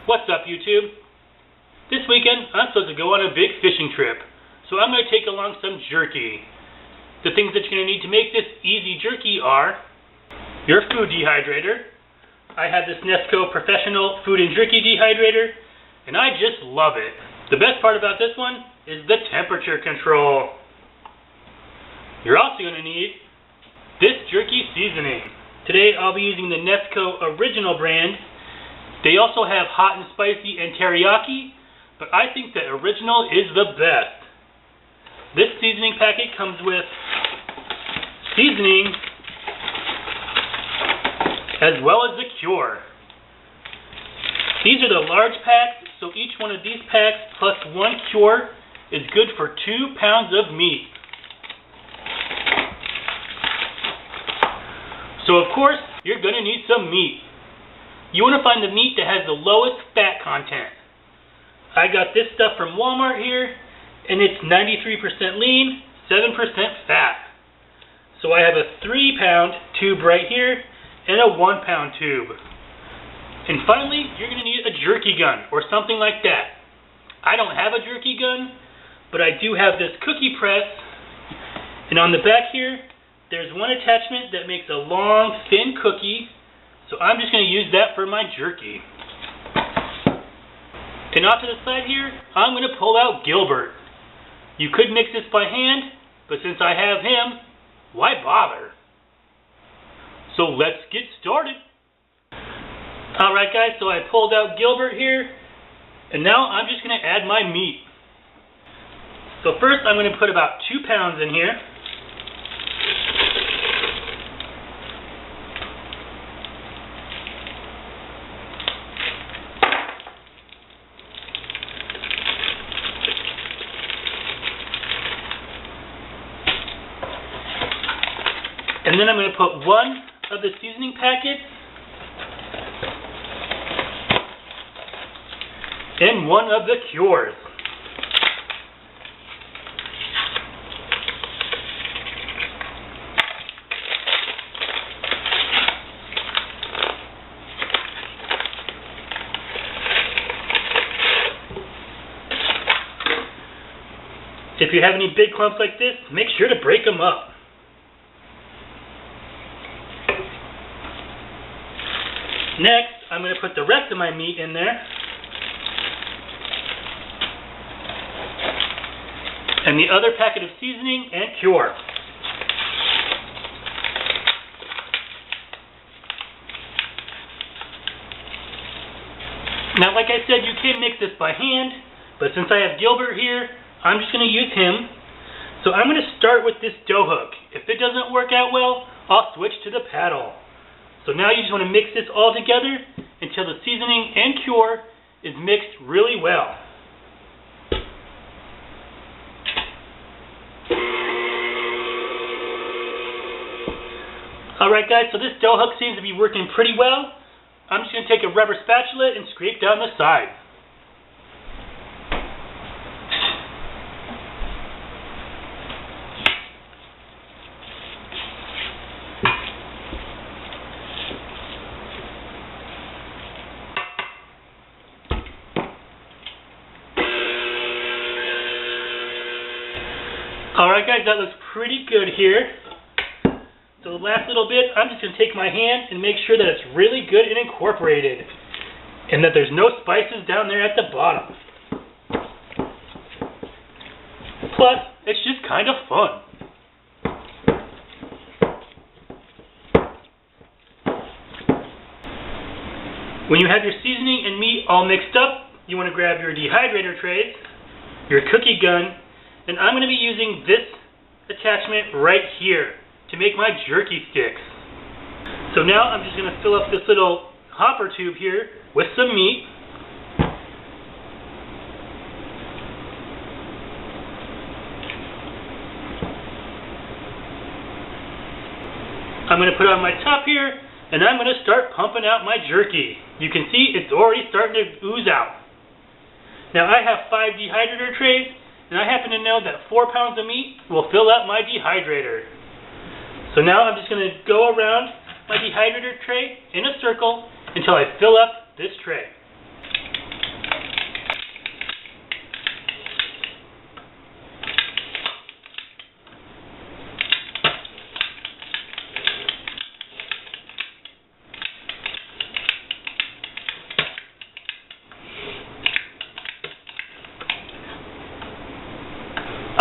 What's up, YouTube? This weekend, I'm supposed to go on a big fishing trip, so I'm going to take along some jerky. The things that you're going to need to make this easy jerky are your food dehydrator. I have this Nesco Professional Food and Jerky Dehydrator, and I just love it. The best part about this one is the temperature control. You're also going to need this jerky seasoning. Today, I'll be using the Nesco Original brand. They also have hot and spicy and teriyaki, but I think the original is the best. This seasoning packet comes with seasoning as well as the cure. These are the large packs, so each one of these packs plus one cure is good for 2 pounds of meat. So of course, you're going to need some meat. You want to find the meat that has the lowest fat content. I got this stuff from Walmart here, and it's 93% lean, 7% fat. So I have a 3-pound tube right here, and a 1-pound tube. And finally, you're going to need a jerky gun, or something like that. I don't have a jerky gun, but I do have this cookie press, and on the back here, there's one attachment that makes a long, thin cookie. So I'm just going to use that for my jerky. And off to the side here, I'm going to pull out Gilbert. You could mix this by hand, but since I have him, why bother? So let's get started. Alright guys, so I pulled out Gilbert here, and now I'm just going to add my meat. So first I'm going to put about 2 pounds in here. And then I'm going to put one of the seasoning packets and one of the cures. If you have any big clumps like this, make sure to break them up. Next, I'm going to put the rest of my meat in there. And the other packet of seasoning and cure. Now, like I said, you can mix this by hand, but since I have Gilbert here, I'm just going to use him. So I'm going to start with this dough hook. If it doesn't work out well, I'll switch to the paddle. So now you just want to mix this all together until the seasoning and cure is mixed really well. Alright guys, so this dough hook seems to be working pretty well. I'm just going to take a rubber spatula and scrape down the side. Alright guys, that looks pretty good here. So the last little bit, I'm just going to take my hand and make sure that it's really good and incorporated. And that there's no spices down there at the bottom. Plus, it's just kind of fun. When you have your seasoning and meat all mixed up, you want to grab your dehydrator trays, your cookie gun, and I'm going to be using this attachment right here to make my jerky sticks. So now I'm just going to fill up this little hopper tube here with some meat. I'm going to put on my top here, and I'm going to start pumping out my jerky. You can see it's already starting to ooze out. Now I have 5 dehydrator trays, and I happen to know that 4 pounds of meat will fill up my dehydrator. So now I'm just going to go around my dehydrator tray in a circle until I fill up this tray.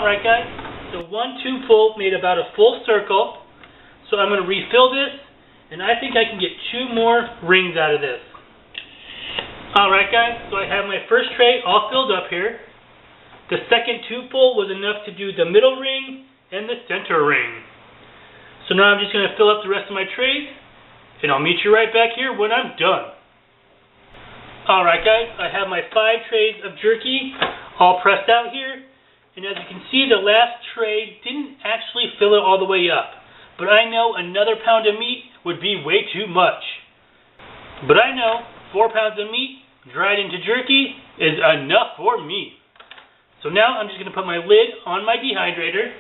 Alright guys, so 1 tube full made about a full circle. So I'm going to refill this, and I think I can get 2 more rings out of this. Alright guys, so I have my first tray all filled up here. The second tube full was enough to do the middle ring and the center ring. So now I'm just going to fill up the rest of my trays, and I'll meet you right back here when I'm done. Alright guys, I have my 5 trays of jerky all pressed out here, and as you can see, the last tray didn't actually fill it all the way up. But I know another pound of meat would be way too much. But I know 4 pounds of meat dried into jerky is enough for me. So now I'm just going to put my lid on my dehydrator.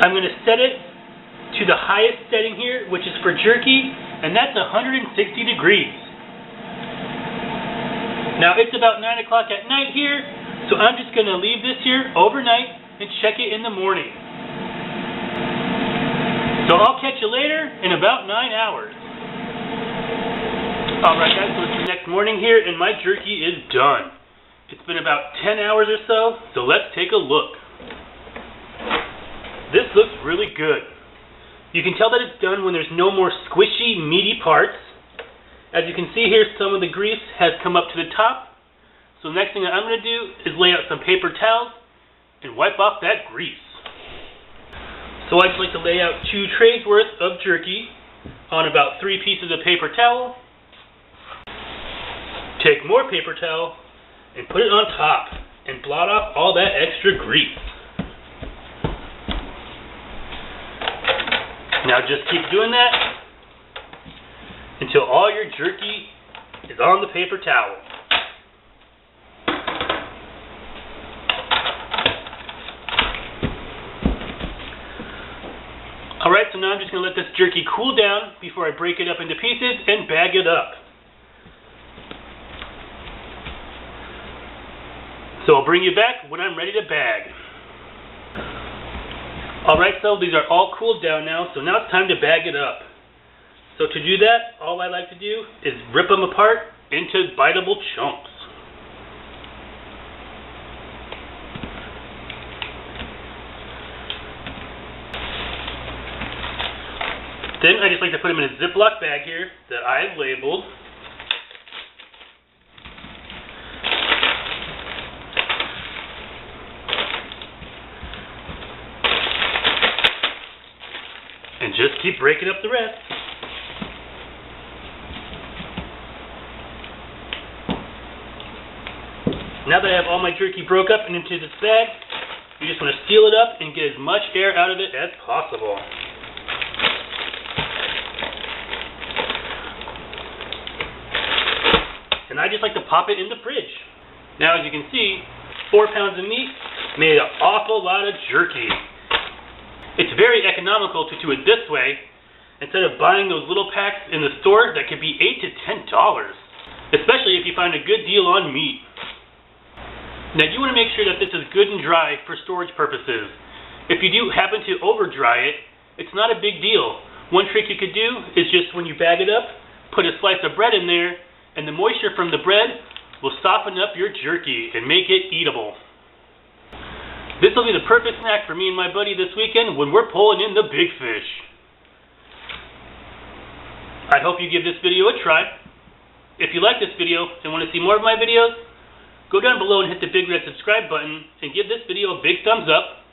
I'm going to set it to the highest setting here, which is for jerky, and that's 160 degrees. Now it's about 9 o'clock at night here, so I'm just going to leave this here overnight and check it in the morning. So I'll catch you later in about 9 hours. Alright guys, so it's the next morning here and my jerky is done. It's been about 10 hours or so let's take a look. This looks really good. You can tell that it's done when there's no more squishy, meaty parts. As you can see here, some of the grease has come up to the top. So the next thing that I'm going to do is lay out some paper towels and wipe off that grease. So I just like to lay out 2 trays worth of jerky on about 3 pieces of paper towel. Take more paper towel and put it on top and blot off all that extra grease. Now just keep doing that until all your jerky is on the paper towel. Alright, so now I'm just going to let this jerky cool down before I break it up into pieces and bag it up. So I'll bring you back when I'm ready to bag. Alright, so these are all cooled down now, so now it's time to bag it up. So to do that, all I like to do is rip them apart into biteable chunks. Then I just like to put them in a Ziploc bag here that I've labeled. And just keep breaking up the rest. Now that I have all my jerky broke up and into this bag, you just want to seal it up and get as much air out of it as possible. And I just like to pop it in the fridge. Now as you can see, 4 pounds of meat made an awful lot of jerky. It's very economical to do it this way, instead of buying those little packs in the store that could be $8 to $10, especially if you find a good deal on meat. Now you want to make sure that this is good and dry for storage purposes. If you do happen to over dry it, it's not a big deal. One trick you could do is just when you bag it up, put a slice of bread in there, and the moisture from the bread will soften up your jerky and make it eatable. This will be the perfect snack for me and my buddy this weekend when we're pulling in the big fish. I hope you give this video a try. If you like this video and want to see more of my videos, go down below and hit the big red subscribe button and give this video a big thumbs up.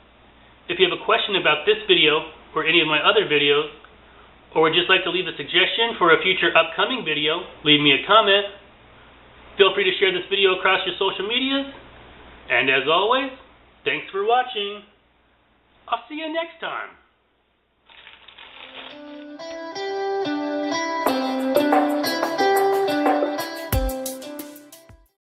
If you have a question about this video or any of my other videos, or would just like to leave a suggestion for a future upcoming video, leave me a comment. Feel free to share this video across your social medias. And as always, thanks for watching. I'll see you next time.